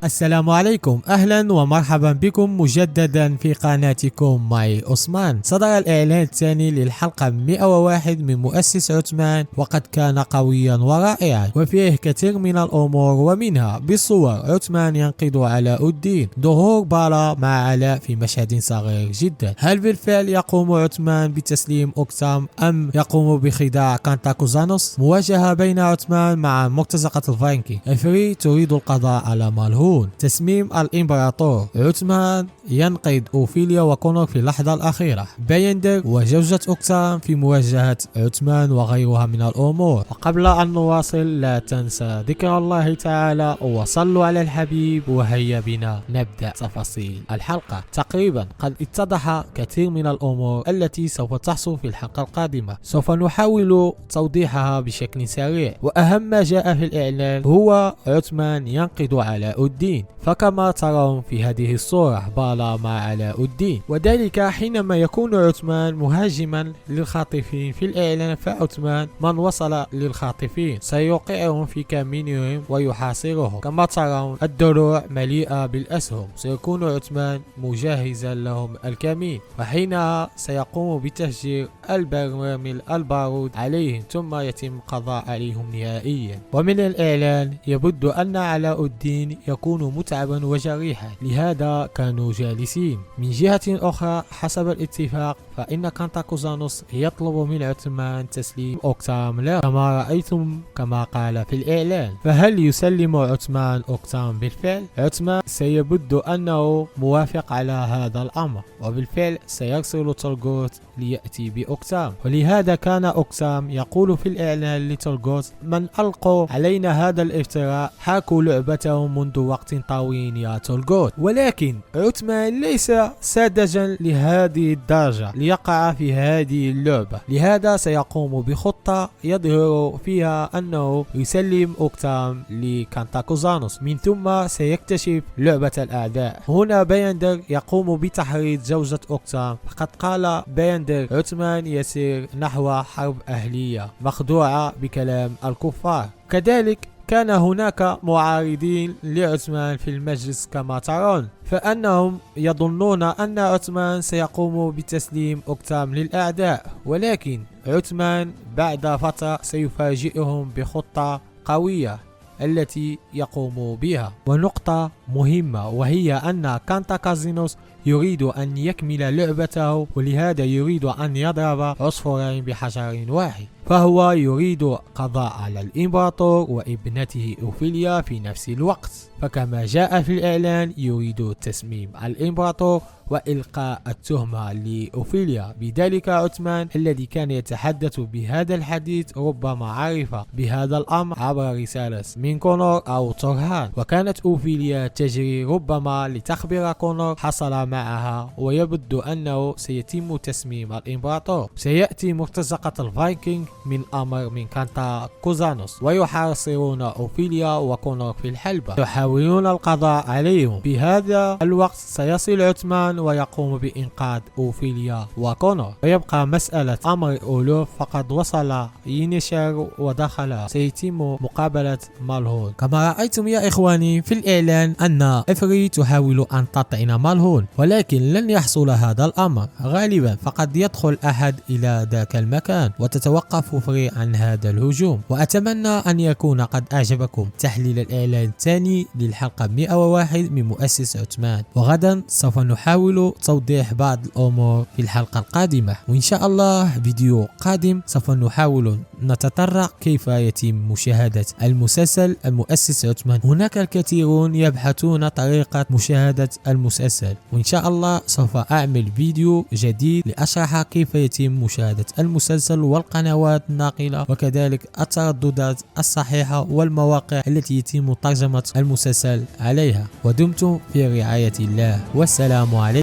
السلام عليكم، أهلا ومرحبا بكم مجددا في قناتكم ماي عثمان. صدر الإعلان الثاني للحلقة 101 من مؤسس عثمان، وقد كان قويا ورائعا وفيه كثير من الأمور، ومنها بالصور عثمان ينقض علاء الدين، ظهور بالا مع علاء في مشهد صغير جدا. هل بالفعل يقوم عثمان بتسليم أوكسام أم يقوم بخداع كانتاكوزانوس؟ مواجهة بين عثمان مع مرتزقة الفايكنج. إفري تريد القضاء على مالهون. تسميم الإمبراطور. عثمان ينقذ أوفيليا وكونور في اللحظة الأخيرة. بايندر وزوجة أوكسام في مواجهة عثمان وغيرها من الأمور. وقبل أن نواصل لا تنسى ذكر الله تعالى وصلوا على الحبيب، وهيا بنا نبدأ تفاصيل الحلقة. تقريبا قد اتضح كثير من الأمور التي سوف تحصل في الحلقة القادمة، سوف نحاول توضيحها بشكل سريع. وأهم ما جاء في الإعلان هو عثمان ينقض علاء الدين، فكما ترون في هذه الصورة بالا مع علاء الدين، وذلك حينما يكون عثمان مهاجما للخاطفين. في الإعلان فعثمان من وصل للخاطفين سيوقعهم في كمينهم ويحاصرهم. كما ترون الدروع مليئة بالأسهم، سيكون عثمان مجهزا لهم الكمين، وحينها سيقوم بتفجير البراميل البارود عليهم، ثم يتم القضاء عليهم نهائيا. ومن الإعلان يبدو أن علاء الدين يكون متعبا وجريحا، لهذا كانوا جالسين. من جهة أخرى حسب الاتفاق فإن كانتاكوزانوس يطلب من عثمان تسليم أوكسام له كما رأيتم كما قال في الإعلان. فهل يسلم عثمان أوكسام بالفعل؟ عثمان سيبدو أنه موافق على هذا الأمر، وبالفعل سيرسل تولغوت ليأتي بأوكسام. ولهذا كان أوكسام يقول في الإعلان لتولغوت: من ألقوا علينا هذا الافتراء حاكوا لعبتهم منذ وقت طويل يا تولغوت. ولكن عثمان ليس ساذجا لهذه الدرجة ليقع في هذه اللعبة، لهذا سيقوم بخطة يظهر فيها أنه يسلم أوكسام لكانتاكوزانوس، من ثم سيكتشف لعبة الأعداء. هنا بايندر يقوم بتحريض زوجة أوكسام، فقد قال بايندر عثمان يسير نحو حرب أهلية مخدوعة بكلام الكفار. كذلك كان هناك معارضين لعثمان في المجلس كما ترون، فأنهم يظنون أن عثمان سيقوم بتسليم أوكسام للأعداء، ولكن عثمان بعد فترة سيفاجئهم بخطة قوية التي يقوم بها. ونقطة مهمة وهي أن كانتاكوزانوس يريد أن يكمل لعبته، ولهذا يريد أن يضرب عصفورين بحجر واحد. فهو يريد قضاء على الإمبراطور وابنته أوفيليا في نفس الوقت، فكما جاء في الإعلان يريد تسميم الإمبراطور وإلقاء التهمة لأوفيليا. بذلك عثمان الذي كان يتحدث بهذا الحديث ربما عرف بهذا الأمر عبر رسالة من كونور أو تورهان، وكانت أوفيليا تجري ربما لتخبر كونور حصل معها، ويبدو أنه سيتم تسميم الإمبراطور. سيأتي مرتزقة الفايكنج من أمر من كانتاكوزانوس ويحاصرون أوفيليا وكونور في الحلبة، يحاولون القضاء عليهم. في هذا الوقت سيصل عثمان ويقوم بإنقاذ أوفيليا وكونور، ويبقى مسألة أمر أولوف، فقد وصل ينيشر ودخل. سيتم مقابلة مالهون. كما رأيتم يا إخواني في الإعلان أن إفري تحاول أن تطعن مالهون، ولكن لن يحصل هذا الأمر غالبا، فقد يدخل أحد إلى ذاك المكان وتتوقف إفري عن هذا الهجوم. وأتمنى أن يكون قد أعجبكم تحليل الإعلان الثاني للحلقة 101 من مؤسس عثمان، وغدا سوف نحاول توضيح بعض الأمور في الحلقة القادمة، وإن شاء الله فيديو قادم سوف نحاول نتطرق كيف يتم مشاهدة المسلسل المؤسس عثمان. هناك الكثيرون يبحثون طريقة مشاهدة المسلسل، وإن شاء الله سوف أعمل فيديو جديد لأشرح كيف يتم مشاهدة المسلسل والقنوات الناقلة، وكذلك الترددات الصحيحة والمواقع التي يتم ترجمة المسلسل عليها. ودمتم في رعاية الله، والسلام عليكم.